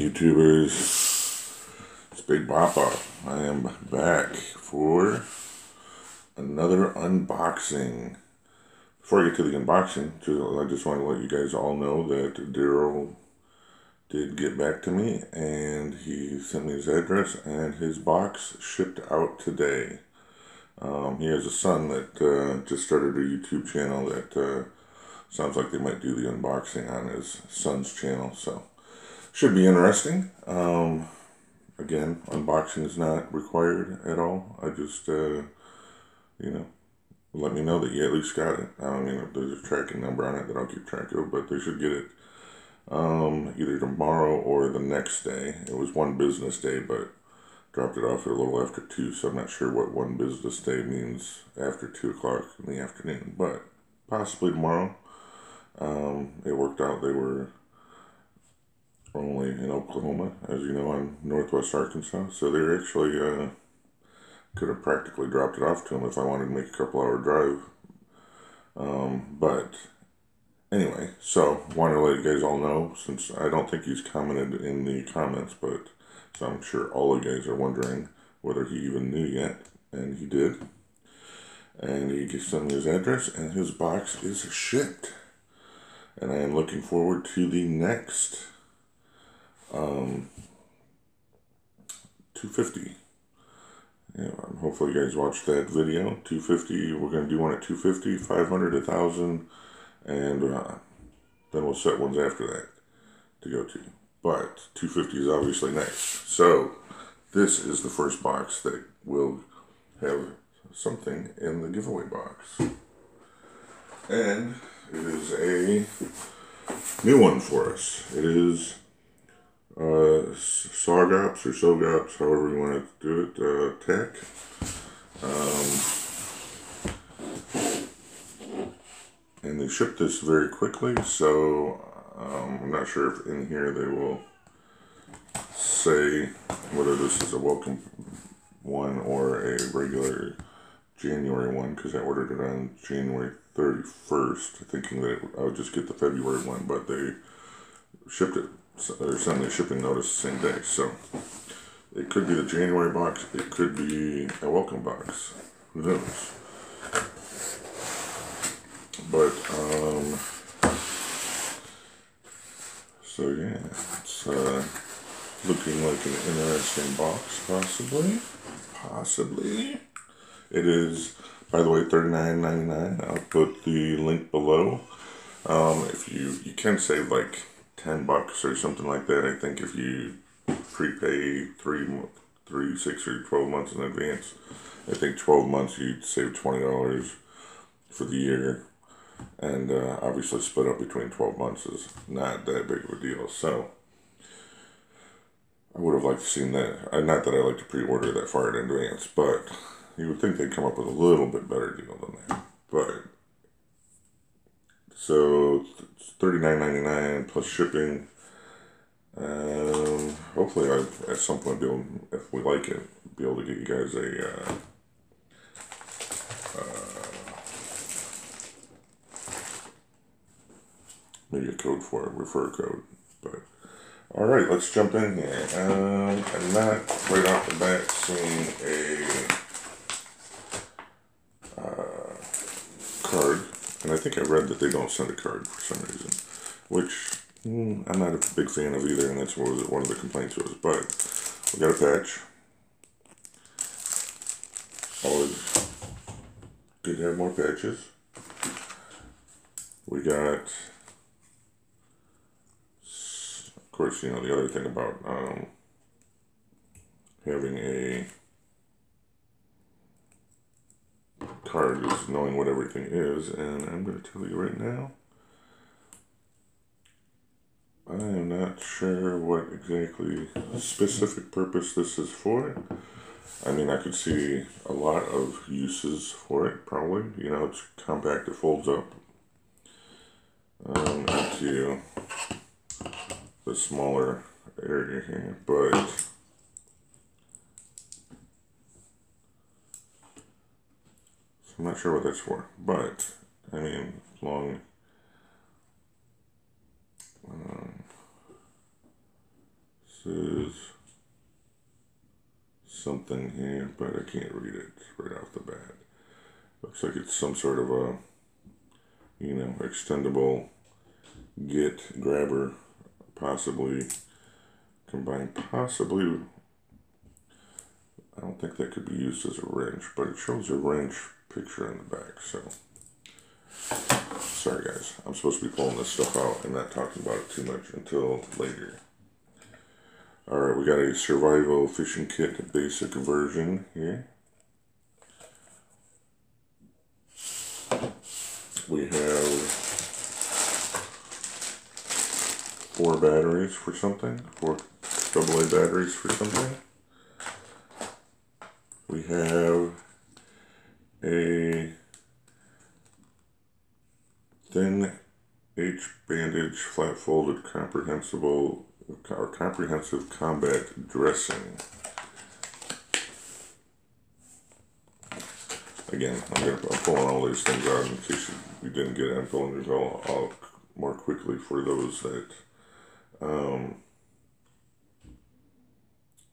YouTubers, it's Big Papa. I am back for another unboxing. Before I get to the unboxing, I just want to let you guys all know that Daryl did get back to me and he sent me his address and his box shipped out today. He has a son that just started a YouTube channel that sounds like they might do the unboxing on his son's channel, so should be interesting. Again, unboxing is not required at all. I just, let me know that you at least got it. I mean, if there's a tracking number on it that I'll keep track of, but they should get it either tomorrow or the next day. It was one business day, but dropped it off a little after 2, so I'm not sure what one business day means after 2 o'clock in the afternoon, but possibly tomorrow. It worked out. They were only in Oklahoma, as you know, I'm northwest Arkansas, so they actually could have practically dropped it off to him if I wanted to make a couple-hour drive. But anyway, so wanted to let you guys all know, since I don't think he's commented in the comments, but so I'm sure all of you guys are wondering whether he even knew yet, and he did. And he sent me his address, and his box is shipped. And I am looking forward to the next 250. Yeah, hopefully you guys watched that video. 250, we're going to do one at 250, 500, 1,000, and then we'll set ones after that to go to. But 250 is obviously next. So this is the first box that will have something in the giveaway box. And it is a new one for us. It is sogoos or sogoos, however you want to do it, tac. And they shipped this very quickly, so I'm not sure if in here they will say whether this is a welcome one or a regular January one, because I ordered it on January 31st, thinking that I would just get the February one, but they shipped it, or sent me a shipping notice the same day, so it could be the January box, it could be a welcome box, who knows. But, so yeah, it's looking like an interesting box, possibly. It is, by the way, $39.99. I'll put the link below. If you can save like $10 or something like that, I think, if you prepay 3, 6, or 12 months in advance. I think 12 months you'd save $20 for the year, and obviously split up between 12 months is not that big of a deal. So I would have liked to seen that. Not that I like to pre-order that far in advance, but you would think they'd come up with a little bit better deal than that. But so it's $39.99 plus shipping. Hopefully I at some point if we like it, be able to get you guys a maybe a code for it, refer code. But all right, let's jump in here. I'm not right off the bat seeing a card, and I think I read that they don't send a card for some reason, which I'm not a big fan of either, and that's what one of the complaints was. But we got a patch. Always good to have more patches. We got, of course, the other thing about having a card is knowing what everything is, and I'm going to tell you right now, I am not sure what exactly specific purpose this is for. I mean, I could see a lot of uses for it, probably. It's compact, it folds up into the smaller area here, but I'm not sure what that's for, but I mean, long is something here, but I can't read it right off the bat. Looks like it's some sort of a, you know, extendable get grabber, possibly combined, possibly. I don't think that could be used as a wrench, but it shows a wrench picture in the back, so. Sorry guys, I'm supposed to be pulling this stuff out and not talking about it too much until later. Alright, we got a survival fishing kit basic version here. We have 4 batteries for something, 4 AA batteries for something. We have a thin H bandage flat folded comprehensive combat dressing. Again, I'm pulling all these things out in case you didn't get it. I'm pulling these all out more quickly for those that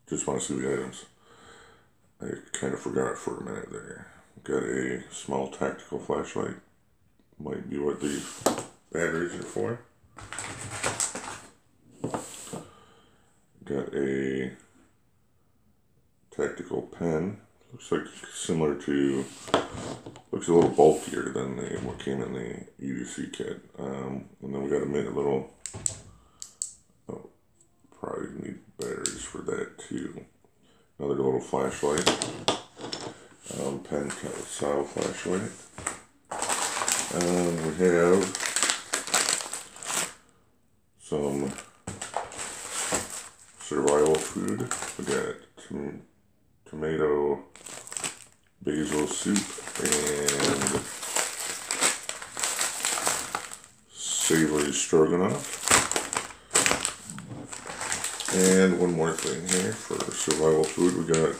just want to see the items. I kind of forgot for a minute there. Got a small tactical flashlight. Might be what these batteries are for. Got a tactical pen. Looks like similar to, looks a little bulkier than what came in the EDC kit. And then we got a little, oh, probably need batteries for that too. Another little flashlight, pen style flashlight. We have some survival food. We got tomato basil soup and savory stroganoff. And one more thing here for survival food. We got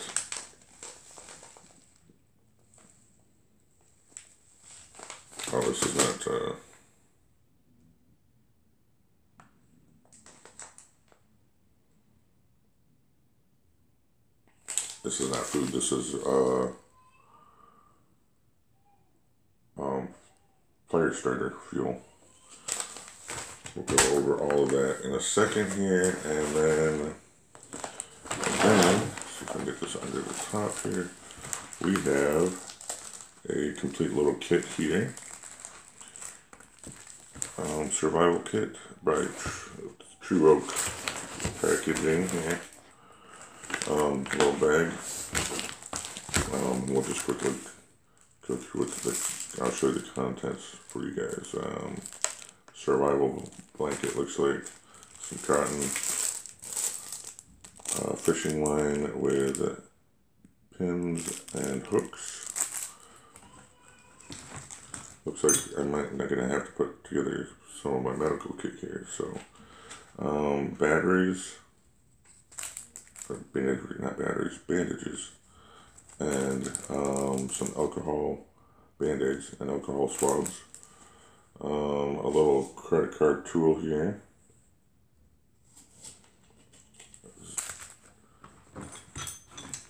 this is not this is not food. This is fire starter fuel. We'll go over all of that in a second here, and then see if I can get this under the top here. We have a complete little kit here. Survival kit by True Oak packaging here. Little bag. We'll just quickly go through it. I'll show you the contents for you guys. Survival blanket, looks like some cotton, fishing line with pins and hooks. Looks like I'm not gonna have to put together some of my medical kit here. So batteries, or not batteries, bandages, and some alcohol band-aids and alcohol swabs. A little credit card tool here.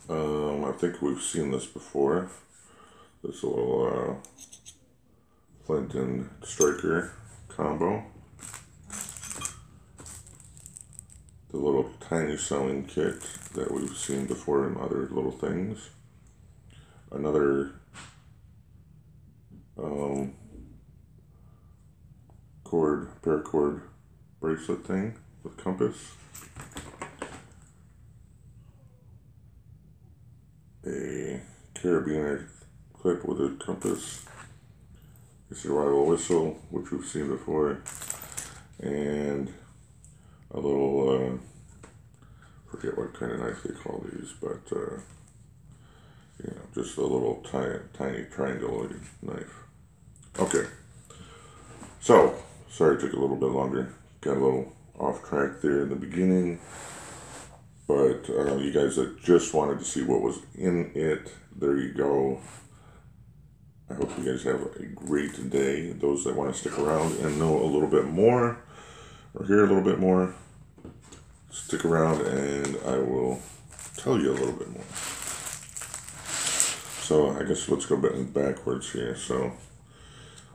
I think we've seen this before. This little flint and striker combo. The little tiny sewing kit that we've seen before in other little things. Another paracord bracelet thing with compass. A carabiner clip with a compass. A survival whistle, which we've seen before. And a little, forget what kind of knife they call these, but, you know, just a little tiny triangle knife. Okay. So, sorry it took a little bit longer. Got a little off track there in the beginning. But you guys that just wanted to see what was in it, there you go. I hope you guys have a great day. Those that want to stick around and know a little bit more, or hear a little bit more, stick around and I will tell you a little bit more. So I guess let's go backwards here. So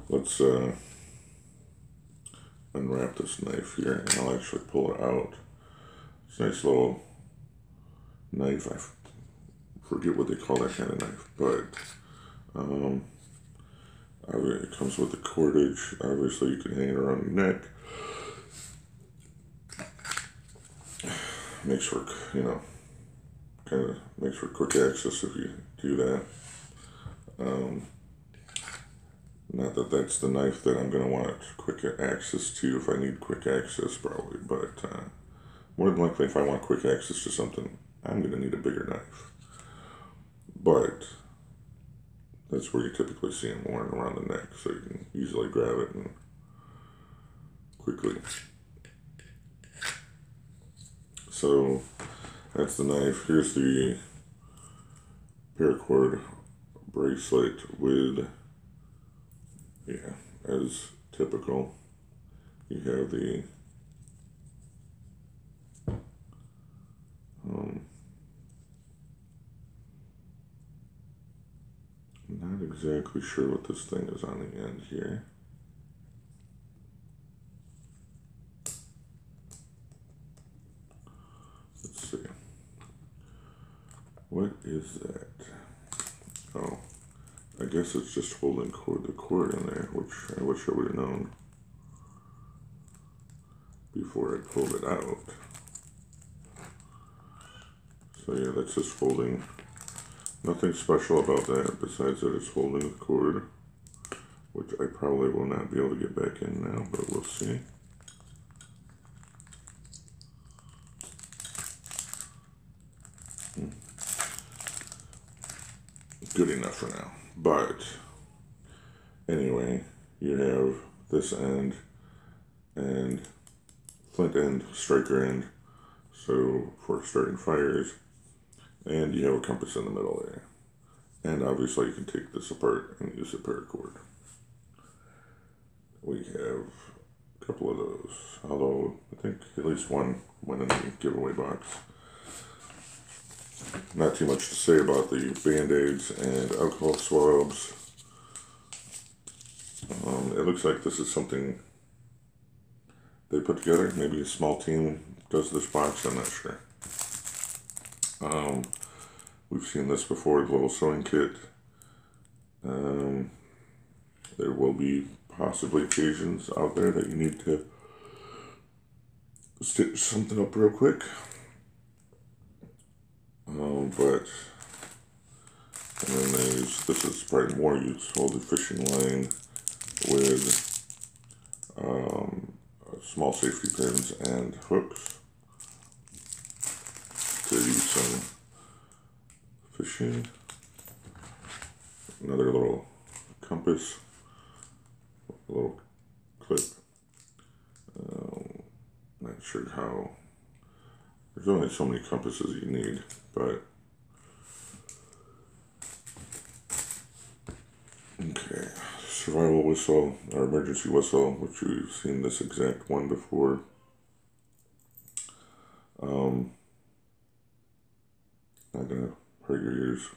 let's unwrap this knife here, and I'll actually pull it out. It's a nice little knife. I forget what they call that kind of knife, but it comes with the cordage. Obviously, you can hang it around your neck. Makes for, kind of makes for quick access if you do that. Not that that's the knife that I'm going to want quick access to if I need quick access, probably, but more than likely if I want quick access to something, I'm going to need a bigger knife. But that's where you typically see them worn around the neck, so you can easily grab it and quickly. So that's the knife. Here's the paracord bracelet with, as typical, you have the I'm not exactly sure what this thing is on the end here. Let's see. What is that? Oh, I guess it's just holding the cord in there, which I wish I would have known before I pulled it out. So yeah, that's just holding. Nothing special about that besides that it's holding the cord, which I probably will not be able to get back in now, but we'll see. Good enough for now. But anyway, you have this end and flint end, striker end, so for starting fires, and you have a compass in the middle there. And obviously you can take this apart and use a paracord. We have a couple of those, although I think at least one went in the giveaway box. Not too much to say about the Band-Aids and alcohol swabs. It looks like this is something they put together. Maybe a small team does this box, I'm not sure. We've seen this before, the little sewing kit. There will be possibly occasions out there that you need to stitch something up real quick. But, and then this is probably more useful, the fishing line with small safety pins and hooks to use some fishing. Another little compass, a little clip. Not sure how. There's only so many compasses you need, but okay. Survival whistle or emergency whistle, which we've seen this exact one before. Not gonna hurt your ears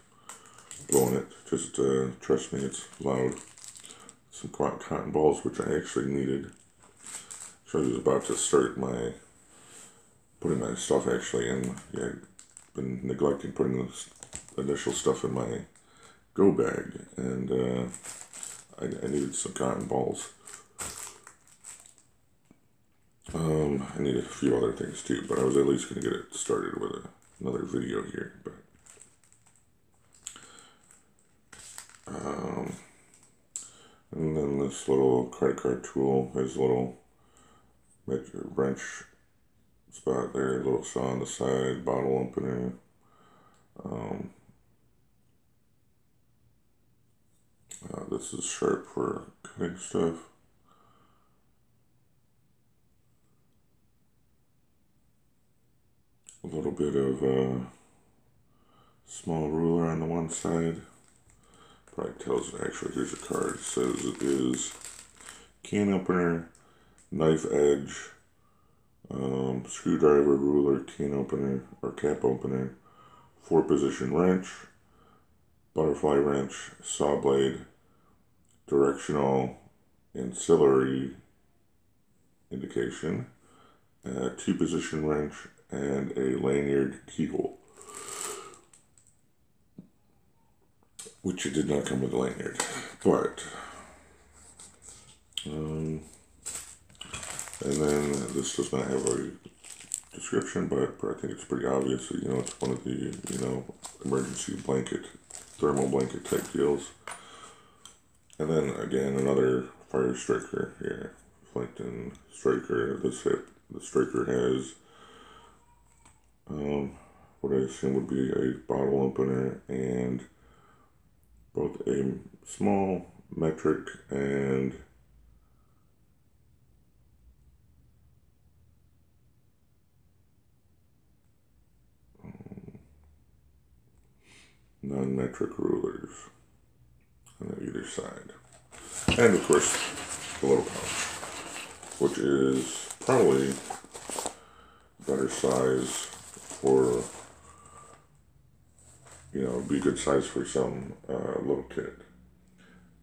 blowing it. Just trust me, it's loud. Some cotton balls, which I actually needed. So I was about to start putting my stuff actually in. Yeah, I've been neglecting putting this initial stuff in my go bag, and I needed some cotton balls. I needed a few other things too, but I was at least going to get it started with another video here. But and then this little credit card tool has a little wrench spot there, a little saw on the side, bottle opener. This is sharp for cutting stuff. A little bit of a small ruler on the one side. Probably tells it, actually, here's a card. It says it is can opener, knife edge, screwdriver, ruler, can opener or cap opener, 4-position wrench, butterfly wrench, saw blade, directional ancillary indication, 2-position wrench, and a lanyard keyhole, which it did not come with a lanyard, but and then this does not have a description, but I think it's pretty obvious that, it's one of the, emergency blanket, thermal blanket type deals. And then again, another fire striker here, Plankton striker. The striker has what I assume would be a bottle opener and both a small metric and non-metric rulers on either side. And of course, the little pouch, which is probably better size for, be a good size for some little kit.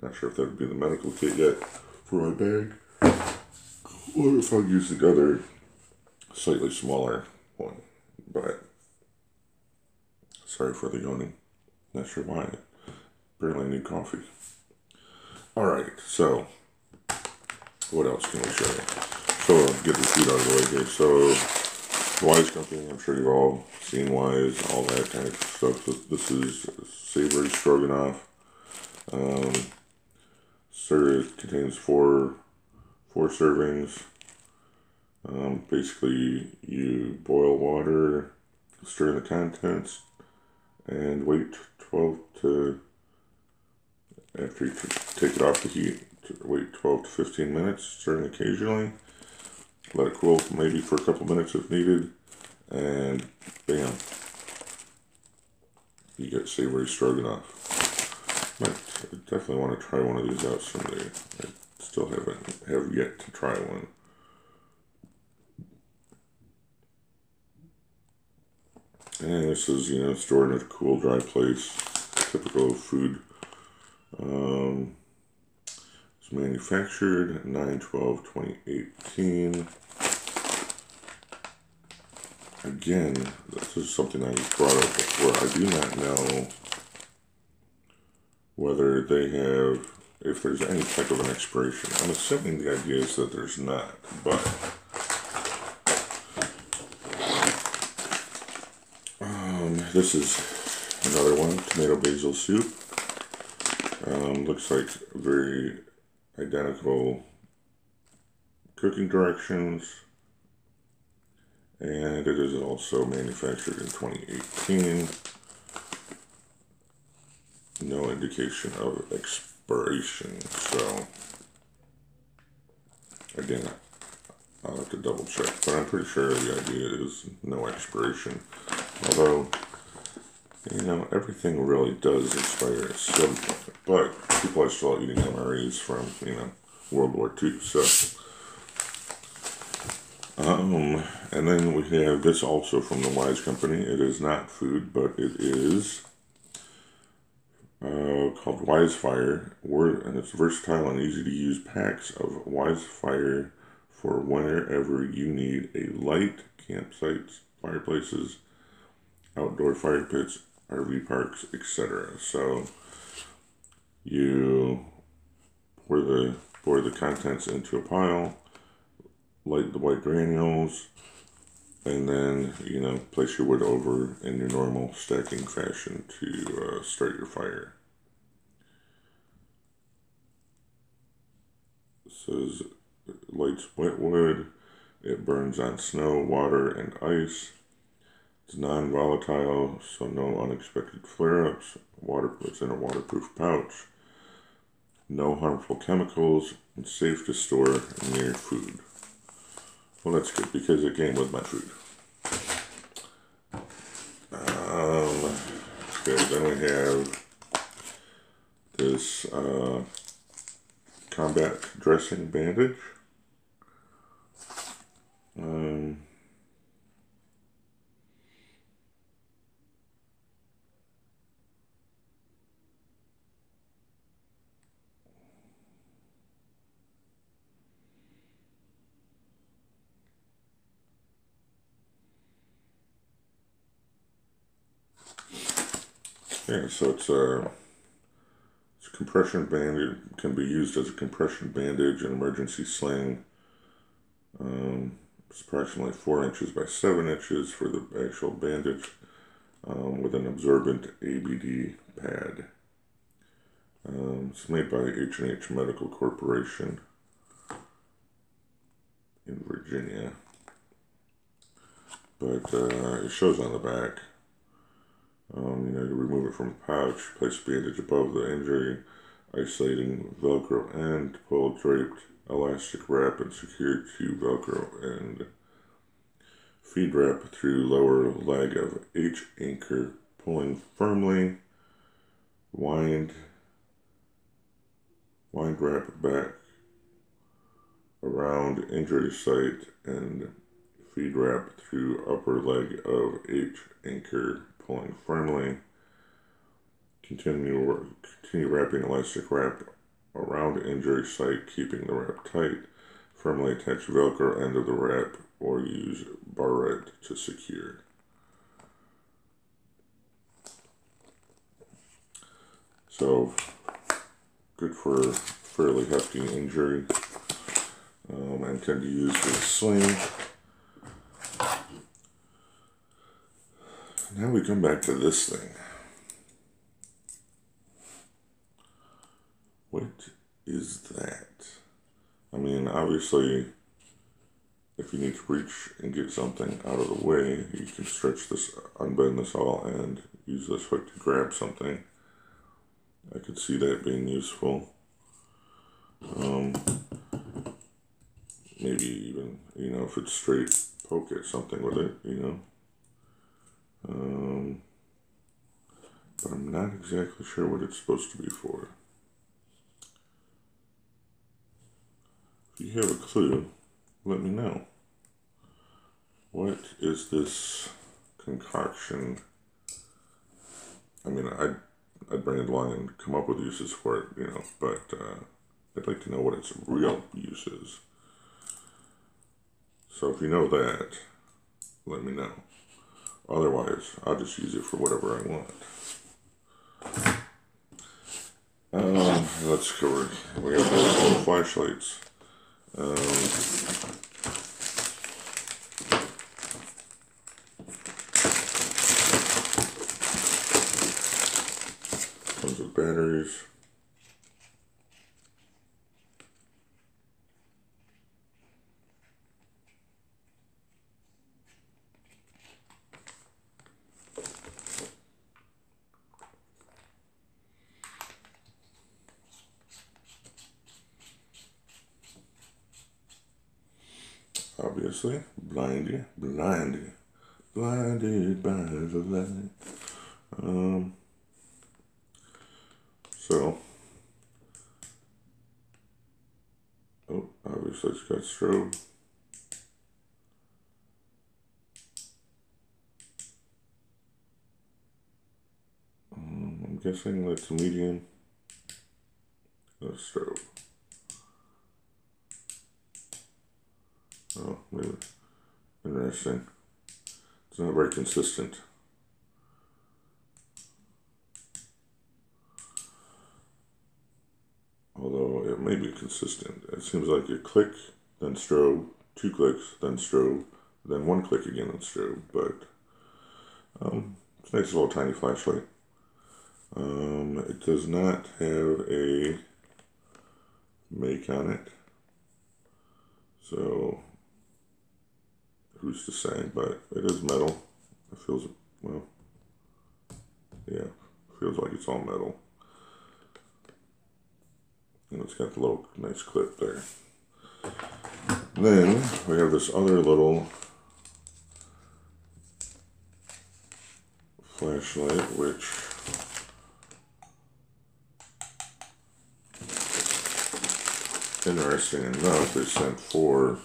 Not sure if that would be the medical kit yet for my bag, or if I'll use the other slightly smaller one. But sorry for the yawning. Not sure why. Apparently I need coffee. Alright, so what else can we show you? So I'll get the food out of the way here. So Wise Company, I'm sure you've all seen Wise, all that kind of stuff. This is savory stroganoff. It contains four servings. Basically, you boil water, stir in the contents, and wait 12 to, after you take it off the heat, wait 12 to 15 minutes, stirring occasionally. Let it cool maybe for a couple minutes if needed, and bam, you get savory stroganoff. Might definitely want to try one of these out someday. I still have yet to try one. And this is, stored in a cool, dry place. Typical food. It's manufactured 9/12/2018. Again, this is something I brought up before. I do not know whether they have, if there's any type of an expiration. I'm assuming the idea is that there's not, but this is another one, tomato basil soup. Looks like very identical cooking directions, and it is also manufactured in 2018. No indication of expiration, so again, I'll have to double check, but I'm pretty sure the idea is no expiration. Although, everything really does expire at some point, but people are still eating MREs from, World War II, so. And then we have this also from the Wise Company. It is not food, but it is called Wise Fire, and it's versatile and easy to use packs of Wise Fire for whenever you need a light, campsites, fireplaces, outdoor fire pits, RV parks, etc. So you pour the contents into a pile, light the white granules, and then place your wood over in your normal stacking fashion to start your fire. It says it lights wet wood. It burns on snow, water, and ice. It's non-volatile, so no unexpected flare-ups. It's in a waterproof pouch. No harmful chemicals, and safe to store near food. Well, that's good, because it came with my food. Okay, then we have this combat dressing bandage. Yeah, so it's a compression bandage. Can be used as a compression bandage and emergency sling. It's approximately 4 inches by 7 inches for the actual bandage, with an absorbent ABD pad. It's made by H&H Medical Corporation in Virginia, but it shows on the back. You remove it from the pouch, place bandage above the injury, isolating Velcro end, pull draped elastic wrap and secure to Velcro end. Feed wrap through lower leg of H anchor, pulling firmly. Wind wrap back around injury site and feed wrap through upper leg of H anchor, pulling firmly. Continue wrapping elastic wrap around injury site, keeping the wrap tight. Firmly attach Velcro end of the wrap or use barrette to secure. So, good for fairly hefty injury. I intend to use the sling. Now we come back to this thing. What is that? I mean, obviously, if you need to reach and get something out of the way, you can stretch this, unbend this all, and use this hook to grab something. I could see that being useful. Maybe even, if it's straight, poke at something with it, But I'm not exactly sure what it's supposed to be for. If you have a clue, let me know. What is this concoction? I mean, I'd bring it along and come up with uses for it, but I'd like to know what its real use is. So if you know that, let me know. Otherwise, I'll just use it for whatever I want. Let's cover. We have those little flashlights. Comes with batteries. Obviously, blinded by the light. Obviously it's got strobe. I'm guessing that's medium. No strobe. Oh, maybe. Interesting. It's not very consistent. Although it may be consistent. It seems like a click, then strobe, 2 clicks, then strobe, then 1 click again, then strobe. But it's a nice little tiny flashlight. It does not have a make on it. So who's to say, but it is metal. It feels, well, yeah, feels like it's all metal. And it's got the little nice clip there. Then we have this other little flashlight, which interesting enough, they sent 4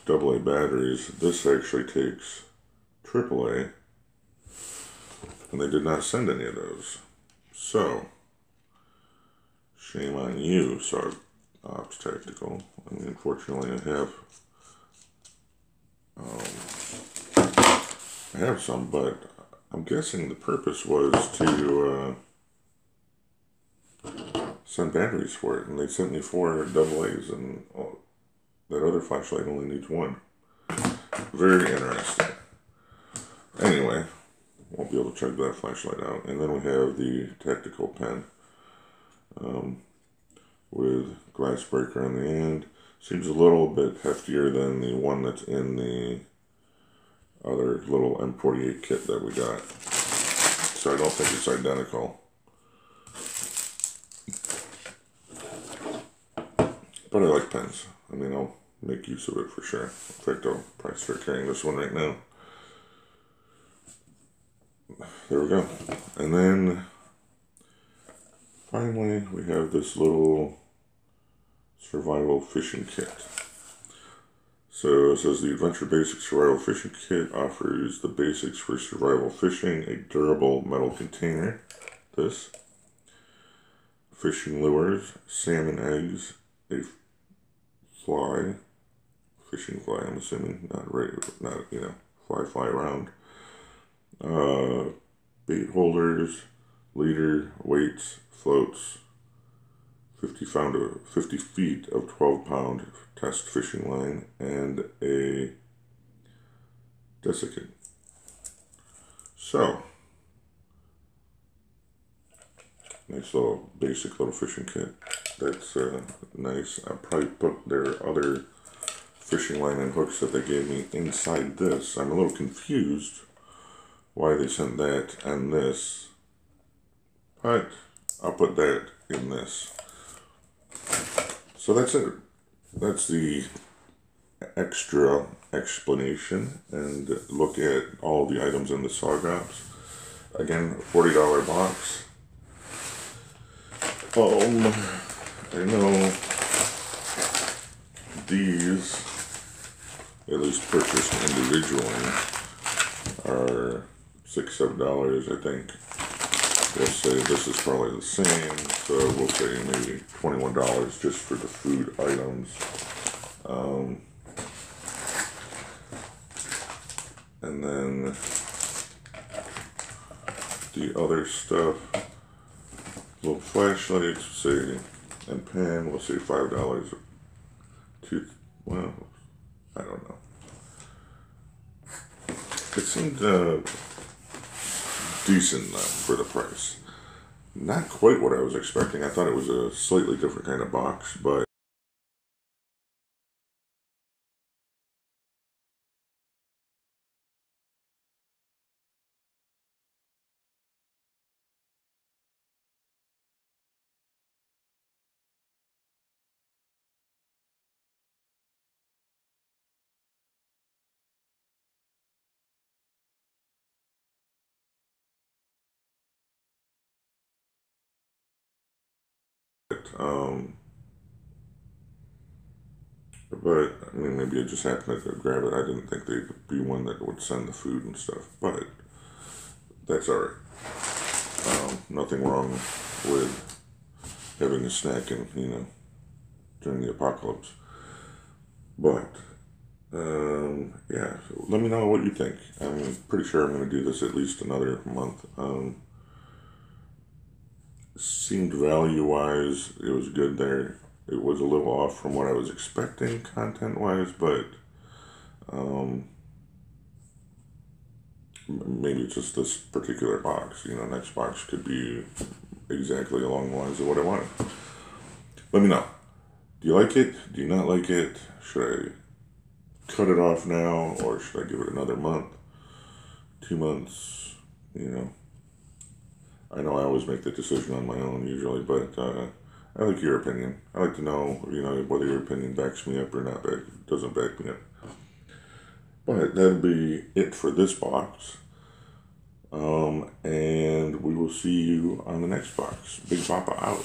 AA batteries. This actually takes AAA, and they did not send any of those. So, shame on you, Ops Tactical. I mean, unfortunately, I have some, but I'm guessing the purpose was to send batteries for it, and they sent me 4 AA's, and that other flashlight only needs 1. Very interesting. Anyway, won't be able to check that flashlight out. And then we have the tactical pen with glass breaker on the end. Seems a little bit heftier than the one that's in the other little M48 kit that we got. So I don't think it's identical. But I like pens. I mean, I'll make use of it for sure. In fact, I'll probably start carrying this one right now. There we go. And then finally we have this little survival fishing kit. So it says the Adventure Basics Survival Fishing Kit offers the basics for survival fishing: a durable metal container, this, fishing lures, salmon eggs, a fishing fly, I'm assuming, fly around, bait holders, leader, weights, floats, 50 feet of 12-pound test fishing line, and a desiccant. So, nice little basic little fishing kit. That's nice. I'll probably put their other fishing line and hooks that they gave me inside this. I'm a little confused why they sent that and this, but I'll put that in this. So that's it. That's the extra explanation and look at all the items in the sogoos. Again, $40 box. I know these, at least purchased individually, are $6-7, I think. We'll say this is probably the same, so we'll say maybe $21 just for the food items. And then the other stuff, little flashlights, say, and pen, we'll say $5. Well, I don't know. It seemed decent though for the price. Not quite what I was expecting. I thought it was a slightly different kind of box, but I mean, maybe I just happened to grab it. I didn't think they'd be one that would send the food and stuff, but that's alright. Nothing wrong with having a snack and, during the apocalypse. But, yeah, so let me know what you think. I'm pretty sure I'm going to do this at least another month. Seemed value-wise, it was good there. It was a little off from what I was expecting content-wise, but maybe it's just this particular box. Next box could be exactly along the lines of what I wanted. Let me know. Do you like it? Do you not like it? Should I cut it off now, or should I give it another month? 2 months? I know I always make the decision on my own usually, but I like your opinion. I like to know, whether your opinion backs me up or not. Doesn't back me up. But that'll be it for this box. And we will see you on the next box. Big Papa out.